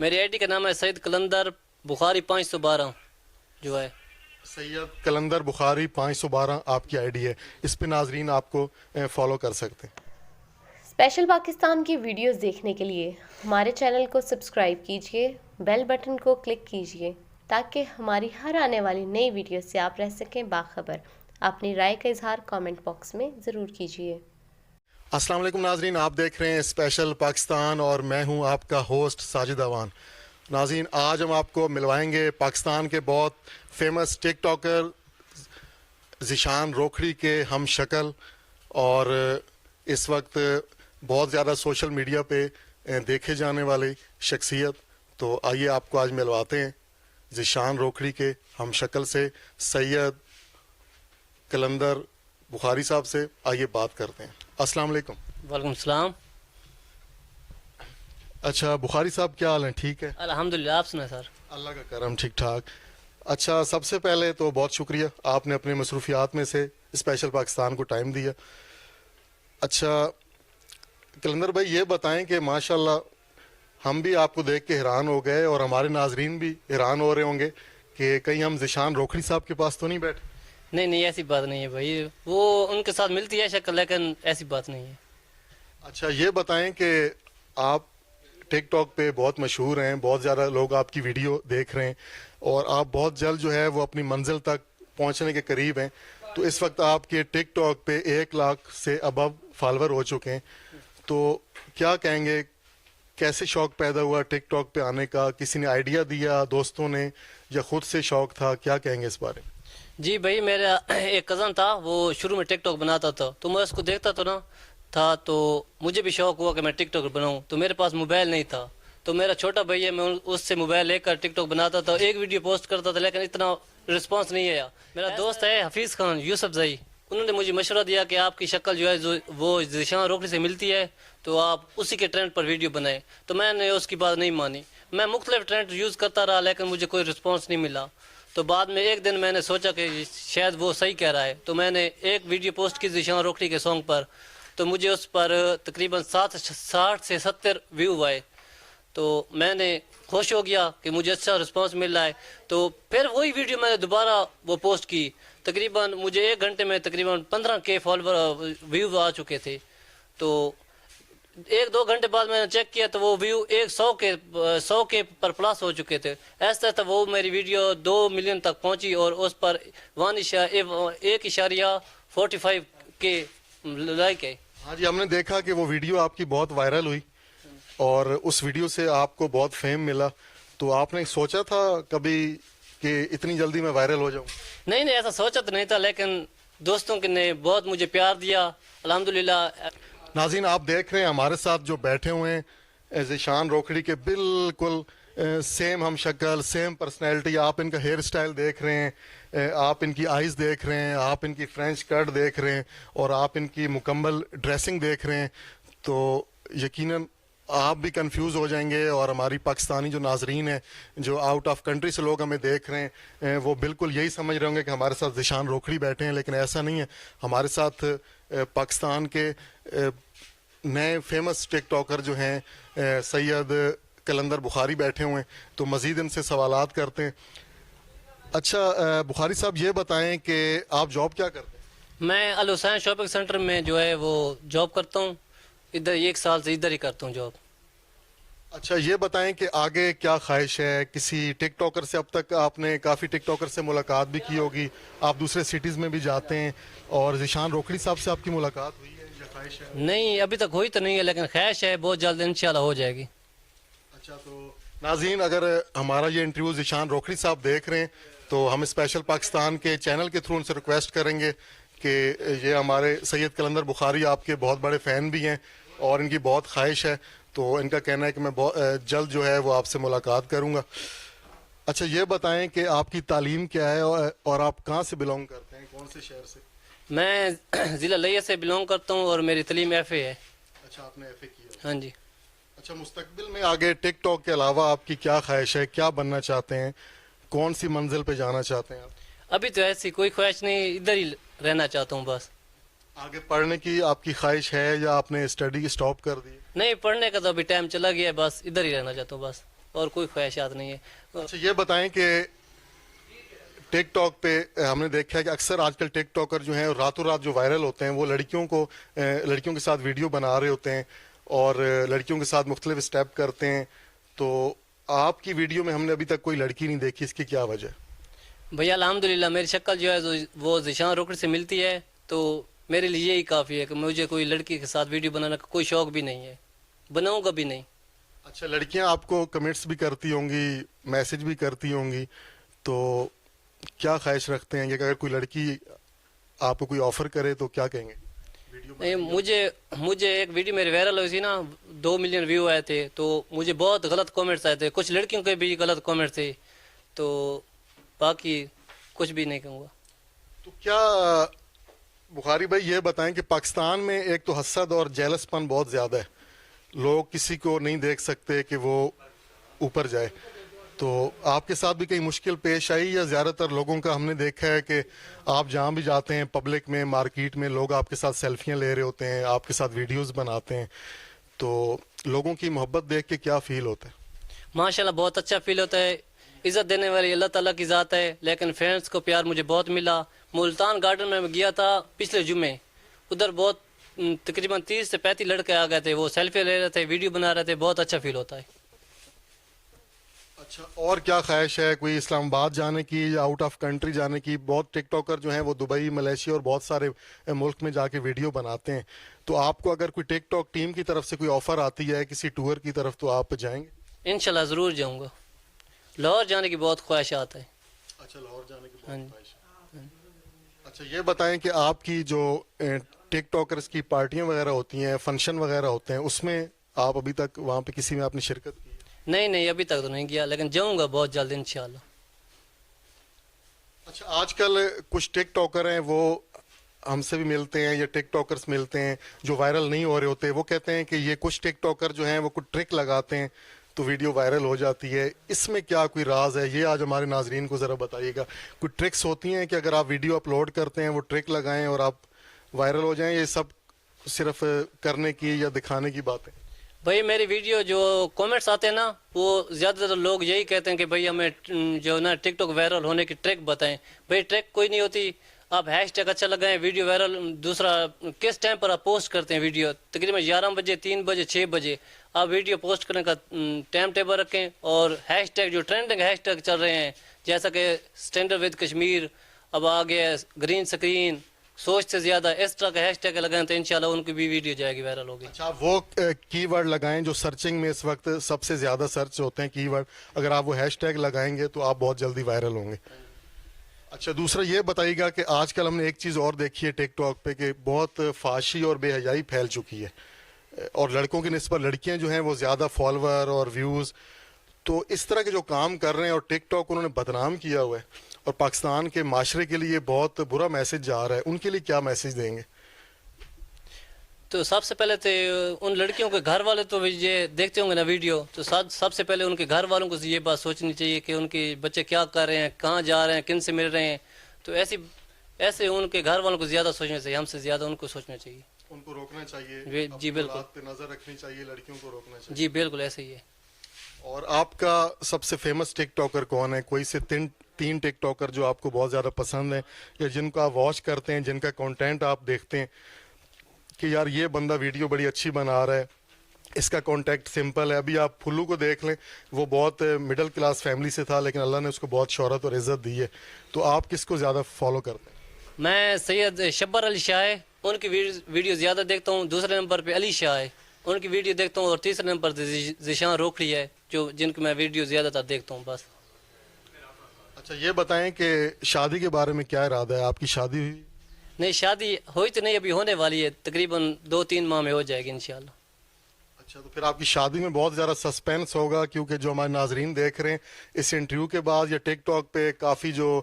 میری I D کا نام ہے سید کلندر بخاری 512 جو ہے سید کلندر بخاری 512 آپ کی آئی ڈی ہے. اس پہ ناظرین آپ کو فالو کر سکتے ہیں. اسپیشل پاکستان کی ویڈیوز دیکھنے کے لیے ہمارے چینل کو سبسکرائب کیجیے، بیل بٹن کو کلک کیجیے تاکہ ہماری ہر آنے والی نئی ویڈیو سے آپ رہ سکیں باخبر. اپنی رائے کا اظہار کامنٹ باکس میں ضرور کیجیے. السلام علیکم ناظرین، آپ دیکھ رہے ہیں اسپیشل پاکستان اور میں ہوں آپ کا ہوسٹ ساجد اوان. ناظرین، آج ہم آپ کو ملوائیں گے پاکستان کے بہت فیمس ٹک ٹاکر ذیشان روکھڑی کے ہم شکل اور اس وقت بہت زیادہ سوشل میڈیا پہ دیکھے جانے والی شخصیت. تو آئیے آپ کو آج ملواتے ہیں ذیشان روکھڑی کے ہم شکل سے، سید کلندر بخاری صاحب سے. آئیے بات کرتے ہیں. السلام علیکم. وعلیکم السلام. اچھا بخاری صاحب، کیا حال ہیں؟ ٹھیک ہے الحمدللہ. آپ سنائیں سر؟ اللہ کا کرم، ٹھیک ٹھاک. اچھا، سب سے پہلے تو بہت شکریہ، آپ نے اپنے مصروفیات میں سے اسپیشل پاکستان کو ٹائم دیا. اچھا کلندر بھائی، یہ بتائیں کہ ماشاءاللہ ہم بھی آپ کو دیکھ کے حیران ہو گئے اور ہمارے ناظرین بھی حیران ہو رہے ہوں گے کہ کہیں ہم ذیشان روکھڑی صاحب کے پاس تو نہیں بیٹھے. نہیں ایسی بات نہیں ہے بھائی، وہ ان کے ساتھ ملتی ہے شکل لیکن ایسی بات نہیں ہے. اچھا یہ بتائیں کہ آپ ٹک ٹاک پہ بہت مشہور ہیں، بہت زیادہ لوگ آپ کی ویڈیو دیکھ رہے ہیں اور آپ بہت جلد جو ہے وہ اپنی منزل تک پہنچنے کے قریب ہیں. تو اس وقت آپ کے ٹک ٹاک پہ 1 لاکھ سے ابو فالوور ہو چکے ہیں. تو کیا کہیں گے، کیسے شوق پیدا ہوا ٹک ٹاک پہ آنے کا؟ کسی نے آئیڈیا دیا، دوستوں نے، یا خود سے شوق تھا؟ کیا کہیں گے اس بارے میں؟ جی بھائی، میرا ایک کزن تھا، وہ شروع میں ٹک ٹاک بناتا تھا تو میں اس کو دیکھتا تھا تو مجھے بھی شوق ہوا کہ میں ٹک ٹاک بناؤں. تو میرے پاس موبائل نہیں تھا، تو میرا چھوٹا بھائی ہے، میں اس سے موبائل لے کر ٹک ٹاک بناتا تھا. ایک ویڈیو پوسٹ کرتا تھا لیکن اتنا رسپانس نہیں آیا. میرا دوست ہے حفیظ خان یوسف زئی، انہوں نے مجھے مشورہ دیا کہ آپ کی شکل جو ہے وہ ذیشان روکھڑی سے ملتی ہے تو آپ اسی کے ٹرینڈ پر ویڈیو بنائیں. تو میں نے اس کی بات نہیں مانی. میں مختلف ٹرینڈ یوز کرتا رہا لیکن مجھے کوئی رسپانس نہیں ملا. تو بعد میں ایک دن میں نے سوچا کہ شاید وہ صحیح کہہ رہا ہے، تو میں نے ایک ویڈیو پوسٹ کی ذیشان روکھڑی کے سانگ پر. تو مجھے اس پر تقریباً 60 سے 70 ویو آئے. تو میں نے خوش ہو گیا کہ مجھے اچھا رسپانس مل رہا ہے. تو پھر وہی ویڈیو میں نے دوبارہ وہ پوسٹ کی. تقریباً مجھے 1 گھنٹے میں تقریباً 15K فالوور ویو آ چکے تھے. تو 1-2 گھنٹے بعد میں نے چیک کیا تو وہ ویو 100K پر پلس ہو چکے تھے. ایسا ایسا وہ میری ویڈیو 2 ملین تک پہنچی اور اس پر 1.45K لائک ہے. ہاں جی، ہم نے دیکھا کہ وہ ویڈیو آپ کی بہت وائرل ہوئی اور اس ویڈیو سے آپ کو بہت فیم ملا. تو آپ نے سوچا تھا کبھی کہ اتنی جلدی میں وائرل ہو جاؤں؟ نہیں ایسا سوچا تو نہیں تھا، لیکن دوستوں نے بہت مجھے پیار دیا الحمدللہ. ناظرین، آپ دیکھ رہے ہیں ہمارے ساتھ جو بیٹھے ہوئے ہیں ذیشان روکھڑی کے بالکل سیم ہم شکل، سیم پرسنالٹی. آپ ان کا ہیئر سٹائل دیکھ رہے ہیں، آپ ان کی آئیز دیکھ رہے ہیں، آپ ان کی فرینچ کٹ دیکھ رہے ہیں اور آپ ان کی مکمل ڈریسنگ دیکھ رہے ہیں. تو یقیناً آپ بھی کنفیوز ہو جائیں گے اور ہماری پاکستانی جو ناظرین ہیں، جو آؤٹ آف کنٹری سے لوگ ہمیں دیکھ رہے ہیں، وہ بالکل یہی سمجھ رہے ہوں گے کہ ہمارے ساتھ ذیشان روکھڑی بیٹھے ہیں. لیکن ایسا نہیں ہے. ہمارے ساتھ پاکستان کے نئے فیمس ٹک ٹاکر جو ہیں سید کلندر بخاری بیٹھے ہوئے ہیں. تو مزید ان سے سوالات کرتے ہیں. اچھا بخاری صاحب، یہ بتائیں کہ آپ جاب کیا کرتے ہیں؟ میں الحسین شاپنگ سینٹر میں جو ہے وہ جاب کرتا ہوں. ادھر 1 سال سے ادھر ہی کرتا ہوں جاب. اچھا یہ بتائیں کہ آگے کیا خواہش ہے؟ کسی ٹک ٹاکر سے اب تک آپ نے کافی ٹک ٹاکر سے ملاقات بھی کی ہوگی، آپ دوسرے سٹیز میں بھی جاتے ہیں، اور ذیشان روکھڑی صاحب سے آپ کی ملاقات ہوئی ہے یا خواہش ہے؟ نہیں ابھی تک ہوئی تو نہیں ہے لیکن خواہش ہے بہت جلد انشاءاللہ ہو جائے گی. اچھا، تو ناظرین اگر ہمارا یہ انٹرویو ذیشان روکھڑی صاحب دیکھ رہے ہیں تو ہم اسپیشل پاکستان کے چینل کے تھرو ان سے ریکویسٹ کریں گے کہ یہ ہمارے سید کلندر بخاری آپ کے بہت بڑے فین بھی ہیں اور ان کی بہت خواہش ہے. تو ان کا کہنا ہے کہ میں جلد جو ہے وہ آپ سے ملاقات کروں گا. اچھا یہ بتائیں کہ آپ کی تعلیم کیا ہے اور آپ کہاں سے بلونگ کرتے ہیں، کون سے شہر سے؟ میں ضلع لیہ سے بلونگ کرتا ہوں اور میری تعلیم FA ہے. اچھا، آپ نے FA کیا؟ ہاں جی. اچھا، مستقبل میں آگے ٹک ٹاک کے علاوہ آپ کی کیا خواہش ہے؟ کیا بننا چاہتے ہیں؟ کون سی منزل پہ جانا چاہتے ہیں آپ؟ ابھی تو ایسی کوئی خواہش نہیں، ادھر ہی رہنا چاہتا ہوں بس. آگے پڑھنے کی آپ کی خواہش ہے یا آپ نے اسٹڈی اسٹاپ کر دی؟ نہیں، پڑھنے کا تو ابھی ٹائم چلا گیا ہے، بس ادھر ہی رہنا چاہتا ہوں بس. اور کوئی خواہشات نہیں ہے. اچھا یہ بتائیں کہ ٹک ٹاک پہ ہم نے دیکھا ہے کہ اکثر آج کل ٹک ٹاکر جو ہیں راتوں رات جو وائرل ہوتے ہیں وہ لڑکیوں کے ساتھ ویڈیو بنا رہے ہوتے ہیں اور لڑکیوں کے ساتھ مختلف اسٹیپ کرتے ہیں. تو آپ کی ویڈیو میں ہم نے ابھی تک کوئی لڑکی نہیں دیکھی, اس کی کیا وجہ؟ بھیا الحمدللہ میری شکل جو ہے وہ ذیشان روکڑی سے ملتی ہے, تو میرے لیے یہی کافی ہے کہ مجھے کوئی لڑکی کے ساتھ ویڈیو بنانا کا کوئی شوق بھی نہیں ہے, بناؤں گا بھی نہیں. اچھا لڑکیاں آپ کو کمنٹس بھی کرتی ہوں گی, میسج بھی کرتی ہوں گی, تو کیا خواہش رکھتے ہیں کہ اگر کوئی لڑکی آپ کو کوئی آفر کرے تو کیا کہیں گے؟ نہیں, مجھے ایک ویڈیو میری وائرل ہوئی تھی نا, 2 ملین ویو آئے تھے, تو مجھے بہت غلط کامنٹس آئے تھے, کچھ لڑکیوں کے بھی غلط کامنٹ تھے, تو باقی کچھ بھی نہیں کہوں گا. تو کیا بخاری بھائی یہ بتائیں کہ پاکستان میں ایک تو حسد اور جیلس پن بہت زیادہ ہے, لوگ کسی کو نہیں دیکھ سکتے کہ وہ اوپر جائے, تو آپ کے ساتھ بھی کئی مشکل پیش آئی یا زیادہ تر لوگوں کا ہم نے دیکھا ہے کہ آپ جہاں بھی جاتے ہیں پبلک میں, مارکیٹ میں, لوگ آپ کے ساتھ سیلفیاں لے رہے ہوتے ہیں, آپ کے ساتھ ویڈیوز بناتے ہیں, تو لوگوں کی محبت دیکھ کے کیا فیل ہوتا ہے؟ ماشاءاللہ بہت اچھا فیل ہوتا ہے, عزت دینے والی اللہ تعالیٰ کی ذات ہے, لیکن فینس کو پیار مجھے بہت ملا. ملتان گارڈن میں گیا تھا پچھلے جمعے, ادھر بہت تقریباً 30 سے 35 لڑکے آ گئے تھے, وہ سیلفی لے رہے تھے, ویڈیو بنا رہے تھے, بہت اچھا فیل ہوتا ہے. اچھا اور کیا خواہش ہے, کوئی اسلام آباد جانے کی یا آؤٹ آف کنٹری جانے کی؟ بہت ٹک ٹاکر جو ہیں وہ دبئی, ملیشیا اور بہت سارے ملک میں جا کے ویڈیو بناتے ہیں, تو آپ کو اگر کوئی ٹک ٹاک ٹیم کی طرف سے کوئی آفر آتی ہے کسی ٹور کی طرف تو آپ جائیں گے؟ انشاءاللہ ضرور جاؤں گا, لاہور جانے کی بہت خواہشات ہے. اچھا لاہور جانے کی بہت خواہش ہے. اچھا یہ بتائیں کہ آپ کی جو ٹک ٹاکرز کی پارٹیاں وغیرہ ہوتی ہیں, فنکشن وغیرہ ہوتے ہیں, اس میں آپ ابھی تک وہاں پہ کسی میں آپ نے شرکت کی؟ نہیں ابھی تک تو نہیں کیا, لیکن جاؤں گا بہت جلد انشاءاللہ. اچھا آج کل کچھ ٹک ٹاکر ہیں وہ ہم سے بھی ملتے ہیں یا ٹک ٹاکرز ملتے ہیں جو وائرل نہیں ہو رہے ہوتے, وہ کہتے ہیں کہ یہ کچھ ٹک ٹاکر جو ہیں وہ کچھ ٹرک لگاتے ہیں تو ویڈیو وائرل ہو جاتی ہے, اس میں کیا کوئی راز ہے؟ یہ آج ہمارے ناظرین کو ذرا بتائیے گا. کوئی ٹرکس ہوتی ہیں کہ اگر آپ ویڈیو اپلوڈ کرتے ہیں وہ ٹرک لگائیں اور آپ وائرل ہو جائیں, یہ سب صرف کرنے کی یا دکھانے کی بات ہے؟ بھائی میری ویڈیو جو کامنٹس آتے ہیں نا, وہ زیادہ تر لوگ یہی کہتے ہیں کہ بھائی ہمیں جو نا ٹک ٹاک وائرل ہونے کی ٹرک بتائیں. بھائی ٹرک کوئی نہیں ہوتی, آپ ہیش ٹیگ اچھا لگائیں, ویڈیو وائرل. دوسرا کس ٹائم پر آپ پوسٹ کرتے ہیں ویڈیو, تقریباً 11 بجے, 3 بجے, 6 بجے آپ ویڈیو پوسٹ کرنے کا ٹائم ٹیبل رکھیں, اور ہیش ٹیگ جو ٹرینڈنگ ہیش ٹیگ چل رہے ہیں جیسا کہ اسٹینڈرڈ ود کشمیر, اب آگے گرین سکرین, سوچ سے زیادہ, اس طرح کا ہیش ٹیگ لگائیں تو انشاءاللہ ان کی بھی ویڈیو جائے گی, وائرل ہوگی. اچھا وہ کی ورڈ لگائیں جو سرچنگ میں اس وقت سب سے زیادہ سرچ ہوتے ہیں کی ورڈ, اگر آپ وہ ہیش ٹیگ لگائیں گے تو آپ بہت جلدی وائرل ہوں گے. اچھا دوسرا یہ بتائیے گا کہ آج کل ہم نے ایک چیز اور دیکھی ہے ٹک ٹاک پہ کہ بہت فحاشی اور بے حیائی پھیل چکی ہے, اور لڑکوں کی نسبت لڑکیاں جو ہیں وہ زیادہ فالوور اور ویوز, تو اس طرح کے جو کام کر رہے ہیں اور ٹک ٹاک انہوں نے بدنام کیا ہوا ہے اور پاکستان کے معاشرے کے لیے بہت برا میسج جا رہا ہے, ان کے لیے کیا میسج دیں گے؟ تو سب سے پہلے تو ان لڑکیوں کے گھر والے تو یہ دیکھتے ہوں گے نا ویڈیو, تو سب سے پہلے ان کے گھر والوں کو یہ بات سوچنی چاہیے کہ ان کے بچے کیا کر رہے ہیں, کہاں جا رہے ہیں, کن سے مل رہے ہیں. تو ایسے ان کے گھر والوں کو زیادہ سوچنا چاہیے, ہم سے زیادہ ان کو سوچنا چاہیے, ان کو روکنا چاہیے, جی بالکل پہ نظر رکھنی چاہیے, لڑکیوں کو روکنا چاہیے. جی بالکل ایسے ہی ہے. اور آپ کا سب سے فیمس ٹک ٹاکر کون ہے؟ کوئی سے تین ٹک ٹاکر جو آپ کو بہت زیادہ پسند ہیں یا جن کو آپ واچ کرتے ہیں, جن کا کانٹینٹ آپ دیکھتے ہیں کہ یار یہ بندہ ویڈیو بڑی اچھی بنا رہا ہے, اس کا کانٹیکٹ سمپل ہے. ابھی آپ پھلو کو دیکھ لیں, وہ بہت مڈل کلاس فیملی سے تھا لیکن اللہ نے اس کو بہت شہرت اور عزت دی ہے, تو آپ کس کو زیادہ فالو کرتے ہیں؟ میں سید شبر علی شاہ ہے, ان کی ویڈیو زیادہ دیکھتا ہوں. دوسرے نمبر پہ علی شاہ ہے, ان کی ویڈیو دیکھتا ہوں. اور تیسرے نمبر پہ ذیشان روکڑی ہے, جن کی میں ویڈیو زیادہ تر دیکھتا ہوں بس. اچھا یہ بتائیں کہ شادی کے بارے میں کیا ارادہ ہے؟ آپ کی شادی ہوئی؟ نہیں شادی ہوئی تو نہیں, ابھی ہونے والی ہے, تقریباً 2-3 ماہ میں ہو جائے گی انشاءاللہ. اچھا تو پھر آپ کی شادی میں بہت زیادہ سسپینس ہوگا, کیونکہ جو ہمارے ناظرین دیکھ رہے ہیں اس انٹرویو کے بعد یا ٹک ٹاک پہ کافی جو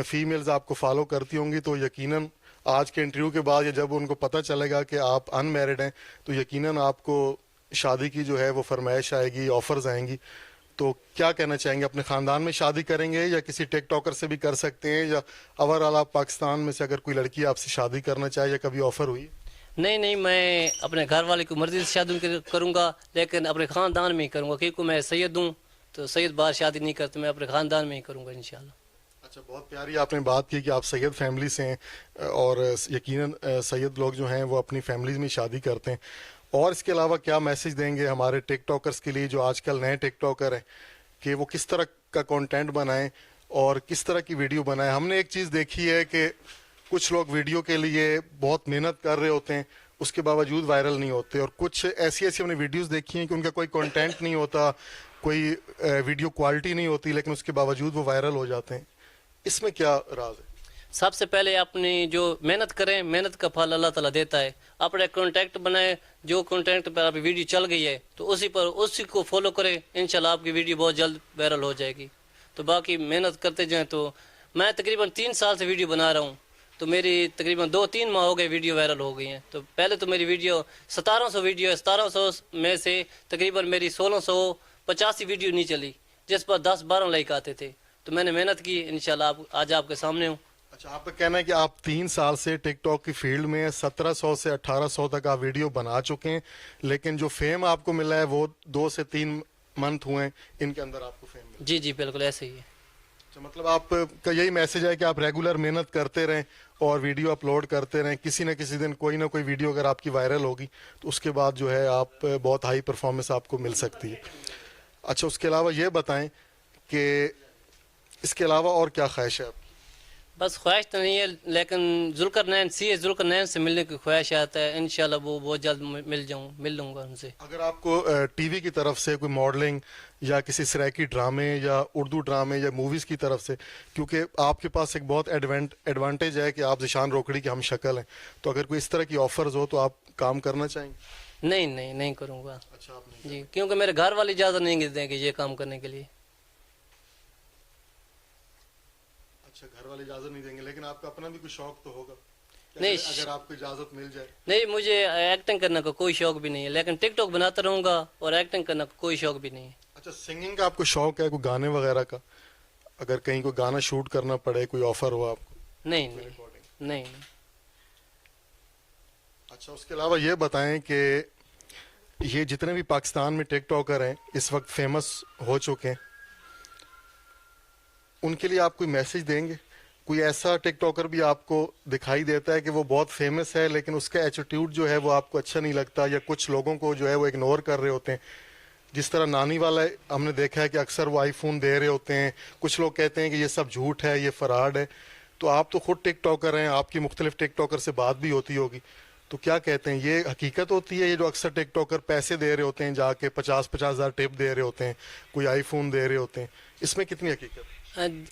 فیمیلز آپ کو فالو کرتی ہوں گی, تو یقیناً آج کے انٹرویو کے بعد یا جب ان کو پتہ چلے گا کہ آپ ان میرڈ ہیں تو یقیناً آپ کو شادی کی جو ہے وہ فرمائش آئے گی, آفرز آئیں گی. تو کیا کہنا چاہیں گے؟ اپنے خاندان میں شادی کریں گے یا کسی ٹک ٹاکر سے بھی کر سکتے ہیں, یا اوور آل آپ پاکستان میں سے اگر کوئی لڑکی آپ سے شادی کرنا چاہے یا کبھی آفر ہوئی؟ نہیں میں اپنے گھر والے کی مرضی سے شادی کروں گا, لیکن اپنے خاندان میں ہی کروں گا, کیونکہ میں سید ہوں تو سید باہر شادی نہیں کرتے, میں اپنے خاندان میں ہی کروں گا انشاءاللہ. اچھا, بہت پیاری آپ نے بات کی کہ آپ سید فیملی سے ہیں اور یقیناً سید لوگ جو ہیں وہ اپنی فیملیز میں شادی کرتے ہیں. اور اس کے علاوہ کیا میسج دیں گے ہمارے ٹک ٹاکرز کے لیے جو آج کل نئے ٹک ٹاکر ہیں کہ وہ کس طرح کا کنٹینٹ بنائیں اور کس طرح کی ویڈیو بنائیں؟ ہم نے ایک چیز دیکھی ہے کہ کچھ لوگ ویڈیو کے لیے بہت محنت کر رہے ہوتے ہیں, اس کے باوجود وائرل نہیں ہوتے, اور کچھ ایسی ہم نے ویڈیوز دیکھی ہیں کہ ان کا کوئی کنٹینٹ نہیں ہوتا, کوئی ویڈیو کوالٹی نہیں ہوتی, لیکن اس کے باوجود وہ وائرل ہو جاتے ہیں. اس میں کیا راز ہے؟ سب سے پہلے اپنی جو محنت کریں, محنت کا پھل اللہ تعالیٰ دیتا ہے. اپنے کانٹیکٹ بنائیں, جو کانٹیکٹ پر آپ کی ویڈیو چل گئی ہے تو اسی کو فالو کریں, انشاءاللہ آپ کی ویڈیو بہت جلد وائرل ہو جائے گی. تو باقی محنت کرتے جائیں. تو میں تقریباً 3 سال سے ویڈیو بنا رہا ہوں, تو میری تقریباً 2-3 ماہ ہو گئے ویڈیو وائرل ہو گئی ہیں. تو پہلے تو میری ویڈیو 1700 ویڈیو ہے, 1700 میں سے تقریباً میری 1685 ویڈیو نہیں چلی, جس پر 10-12 لائک آتے تھے. تو میں نے محنت کی, انشاءاللہ آج آپ کے سامنے ہوں. اچھا, آپ کا کہنا ہے کہ آپ 3 سال سے ٹک ٹاک کی فیلڈ میں 1700 سے 1800 تک آپ ویڈیو بنا چکے ہیں, لیکن جو فیم آپ کو ملا ہے وہ 2 سے 3 منتھ ہوئے ہیں, ان کے اندر آپ کو فیم ملا. جی بالکل ایسے ہی ہے. اچھا, مطلب آپ کا یہی میسج ہے کہ آپ ریگولر محنت کرتے رہیں اور ویڈیو اپلوڈ کرتے رہیں, کسی نہ کسی دن کوئی نہ کوئی ویڈیو اگر آپ کی وائرل ہوگی تو اس کے بعد جو ہے آپ بہت ہائی پرفارمنس آپ کو مل سکتی ہے. اچھا, اس کے علاوہ یہ بتائیں کہ اس کے علاوہ اور کیا خواہش ہے آپ کی؟ بس خواہش تو نہیں ہے, لیکن ذوالقرنین سے ملنے کی خواہش آتا ہے. انشاءاللہ وہ بہت جلد مل لوں گا ان سے. اگر آپ کو ٹی وی کی طرف سے کوئی ماڈلنگ یا کسی سرائکی ڈرامے یا اردو ڈرامے یا موویز کی طرف سے, کیونکہ آپ کے پاس ایک بہت ایڈوانٹیج ہے کہ آپ ذیشان روکھڑی کے ہم شکل ہیں, تو اگر کوئی اس طرح کی آفرز ہو تو آپ کام کرنا چاہیں گے؟ نہیں کروں گا. اچھا, آپ نہیں. جی, کیونکہ میرے گھر والے اجازت نہیں دیں گے یہ کام کرنے کے لیے. اچھا, گھر والے اجازت نہیں دیں گے, لیکن آپ کا اپنا بھی کوئی شوق تو ہوگا نہیں, اگر آپ کو اجازت مل جائے. نہیں, مجھے ایکٹنگ کرنے کا کوئی شوق بھی نہیں ہے, لیکن ٹک ٹاک بناتا رہوں گا اور ایکٹنگ کرنے کا کوئی شوق بھی نہیں ہے. اچھا, سنگنگ کا آپ کو شوق ہے, کوئی گانے وغیرہ کا, اگر کہیں کوئی گانا شوٹ کرنا پڑے, کوئی آفر ہوا آپ کو؟ نہیں. اچھا, اس کے علاوہ یہ بتائیں کہ یہ جتنے بھی پاکستان میں ٹک ٹاکر ہیں اس وقت فیمس ہو چکے ہیں, ان کے لیے آپ کوئی میسج دیں گے؟ کوئی ایسا ٹک ٹاکر بھی آپ کو دکھائی دیتا ہے کہ وہ بہت فیمس ہے لیکن اس کا ایٹیٹیوڈ جو ہے وہ آپ کو اچھا نہیں لگتا, یا کچھ لوگوں کو جو ہے وہ اگنور کر رہے ہوتے ہیں, جس طرح نانی والا ہم نے دیکھا ہے کہ اکثر وہ آئی فون دے رہے ہوتے ہیں, کچھ لوگ کہتے ہیں کہ یہ سب جھوٹ ہے, یہ فراڈ ہے. تو آپ تو خود ٹک ٹاکر ہیں, آپ کی مختلف ٹک ٹاکر سے بات بھی ہوتی ہوگی, تو کیا کہتے ہیں, یہ حقیقت ہوتی ہے یہ جو اکثر ٹک ٹاکر پیسے دے رہے ہوتے ہیں, جا کے 50,000 ہزار ٹپ دے رہے ہوتے ہیں, کوئی آئی فون دے رہے ہوتے ہیں, اس میں کتنی حقیقت ہے؟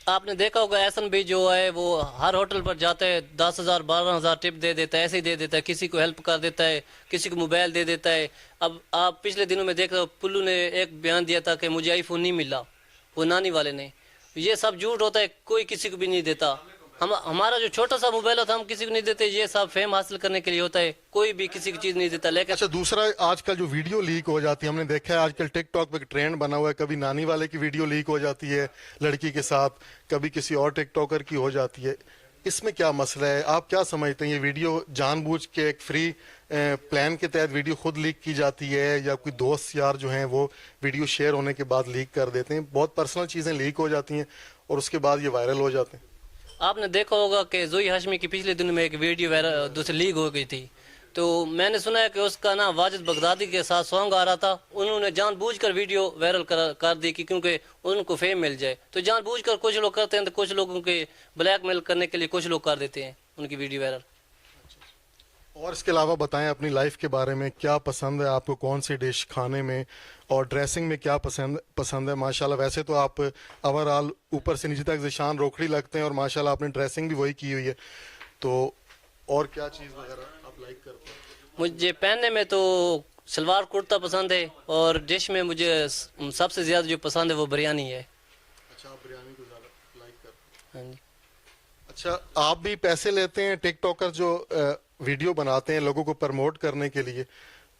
آپ نے دیکھا ہوگا احسن بھی جو ہے وہ ہر ہوٹل پر جاتا ہے 10,000 12,000 ٹپ دے دیتا ہے, ایسے ہی دے دیتا ہے, کسی کو ہیلپ کر دیتا ہے, کسی کو موبائل دے دیتا ہے. اب آپ پچھلے دنوں میں دیکھ رہے ہو پلو نے ایک بیان دیا تھا کہ مجھے آئی فون نہیں ملا, وہ نانی والے نے. یہ سب جھوٹ ہوتا ہے, کوئی کسی کو بھی نہیں دیتا. ہمارا جو چھوٹا سا موبائل ہوتا ہے ہم کسی کو نہیں دیتے, یہ سب فیم حاصل کرنے کے لیے ہوتا ہے, کوئی بھی کسی کی چیز نہیں دیتا. لیکن اچھا, دوسرا آج کل جو ویڈیو لیک ہو جاتی ہے, ہم نے دیکھا ہے آج کل ٹک ٹاک پہ ٹرینڈ بنا ہوا ہے, کبھی نانی والے کی ویڈیو لیک ہو جاتی ہے لڑکی کے ساتھ, کبھی کسی اور ٹک ٹاکر کی ہو جاتی ہے. اس میں کیا مسئلہ ہے, آپ کیا سمجھتے ہیں, یہ ویڈیو جان بوجھ کے ایک فری پلان کے تحت ویڈیو خود لیک کی جاتی ہے, یا کوئی دوست یار جو ہیں وہ ویڈیو شیئر ہونے کے بعد لیک کر دیتے ہیں, بہت پرسنل چیزیں لیک ہو جاتی ہیں اور اس کے بعد یہ وائرل ہو جاتے ہیں؟ آپ نے دیکھا ہوگا کہ زوئی ہاشمی کی پچھلے دنوں میں ایک ویڈیو دوسری لیک ہو گئی تھی, تو میں نے سنا ہے کہ اس کا نا واجد بغدادی کے ساتھ سانگ آ رہا تھا, انہوں نے جان بوجھ کر ویڈیو وائرل کر دی کہ کیونکہ ان کو فیم مل جائے. تو جان بوجھ کر کچھ لوگ کرتے ہیں, تو کچھ لوگوں کے بلیک میل کرنے کے لیے کچھ لوگ کر دیتے ہیں ان کی ویڈیو وائرل. اور اس کے علاوہ بتائیں اپنی لائف کے بارے میں, کیا پسند ہے آپ کو, کون سی ڈش کھانے میں, اور ڈریسنگ میں کیا پسند ہے؟ ماشاءاللہ ویسے تو آپ اوورآل اوپر سے نیچے تک ذیشان روکھڑی لگتے ہیں, اور ماشاءاللہ آپ نے ڈریسنگ بھی وہی کی ہوئی ہے, تو اور کیا چیز وغیرہ آپ لائک کرتے ہیں؟ مجھے پہننے میں تو شلوار کرتا پسند ہے, اور ڈش میں مجھے سب سے زیادہ جو پسند ہے وہ بریانی ہے. اچھا, آپ بریانی کو زیادہ لائک کرتے ہیں؟ ہاں جی. اچھا, آپ بھی پیسے لیتے ہیں ٹک ٹاکر جو ویڈیو بناتے ہیں لوگوں کو پرموٹ کرنے کے لیے؟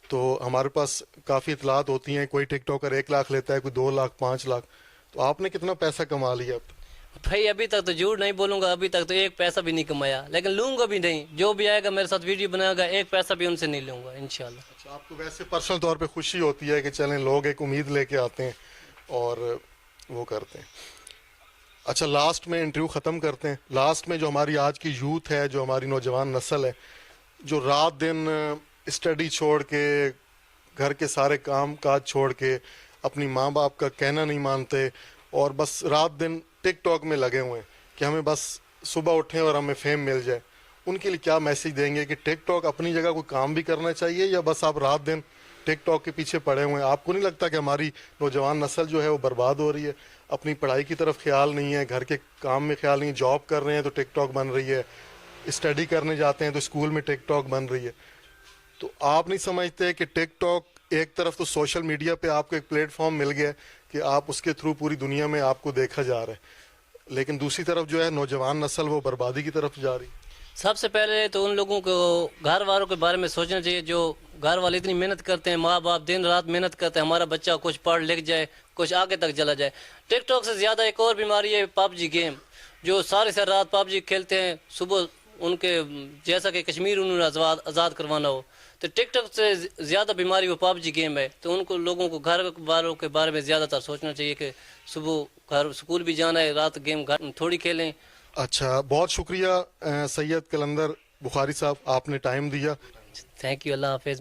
تو ہمارے پاس کافی اطلاعات ہوتی ہیں, کوئی ٹک ٹاکر 1 لاکھ لیتا ہے, کوئی 2 لاکھ 5 لاکھ, تو آپ نے کتنا پیسہ کما لیا اب تک؟ بھائی ابھی تک تو جھوٹ نہیں بولوں گا, ابھی تک تو 1 پیسہ بھی نہیں کمایا, لیکن لوں گا بھی نہیں. جو بھی آئے گا میرے ساتھ ویڈیو بنائے گا 1 پیسہ بھی ان سے نہیں لوں گا انشاءاللہ. اچھا, آپ کو ویسے پرسنل طور پہ خوشی ہوتی ہے کہ چلیں لوگ ایک امید لے کے آتے ہیں اور وہ کرتے ہیں. اچھا لاسٹ میں انٹرویو ختم کرتے ہیں. لاسٹ میں جو ہماری آج کی یوتھ ہے, جو ہماری نوجوان نسل ہے, جو رات دن اسٹڈی چھوڑ کے, گھر کے سارے کام کاج چھوڑ کے, اپنی ماں باپ کا کہنا نہیں مانتے اور بس رات دن ٹک ٹاک میں لگے ہوئے ہیں کہ ہمیں بس صبح اٹھیں اور ہمیں فیم مل جائے, ان کے لیے کیا میسیج دیں گے کہ ٹک ٹاک اپنی جگہ کوئی کام بھی کرنا چاہیے یا بس آپ رات دن ٹک ٹاک کے پیچھے پڑے ہوئے ہیں؟ آپ کو نہیں لگتا کہ ہماری نوجوان نسل جو ہے وہ برباد ہو رہی ہے؟ اپنی پڑھائی کی طرف خیال نہیں ہے, گھر کے کام میں خیال نہیں ہے, جاب کر رہے ہیں تو ٹک ٹاک بن رہی ہے, اسٹڈی کرنے جاتے ہیں تو اسکول میں ٹک ٹاک بن رہی ہے. تو آپ نہیں سمجھتے کہ ٹک ٹاک ایک طرف تو سوشل میڈیا پہ آپ کو ایک پلیٹ فارم مل گیا کہ آپ اس کے تھرو پوری دنیا میں آپ کو دیکھا جا رہا ہے, لیکن دوسری طرف جو ہے نوجوان نسل وہ بربادی کی طرف جا رہی ہے؟ سب سے پہلے تو ان لوگوں کو گھر والوں کے بارے میں سوچنا چاہیے, جو گھر والے اتنی محنت کرتے ہیں, ماں باپ دن رات محنت کرتے ہیں, ہمارا بچہ کچھ پڑھ لکھ جائے, کچھ آگے تک چلا جائے. ٹک ٹاک سے زیادہ ایک اور بیماری ہے پب جی گیم, جو ساری رات پب جی کھیلتے ہیں. صبح ان کے جیسا کہ کشمیر انہوں نے آزاد کروانا ہو, تو ٹک ٹاک سے زیادہ بیماری وہ پب جی گیم ہے. تو ان کو لوگوں کو گھر والوں کے بارے میں زیادہ تر سوچنا چاہیے کہ صبح گھر اسکول بھی جانا ہے, رات گیم گھر تھوڑی کھیلیں. اچھا, بہت شکریہ سید قلندر بخاری صاحب, آپ نے ٹائم دیا. تھینک یو, اللہ حافظ.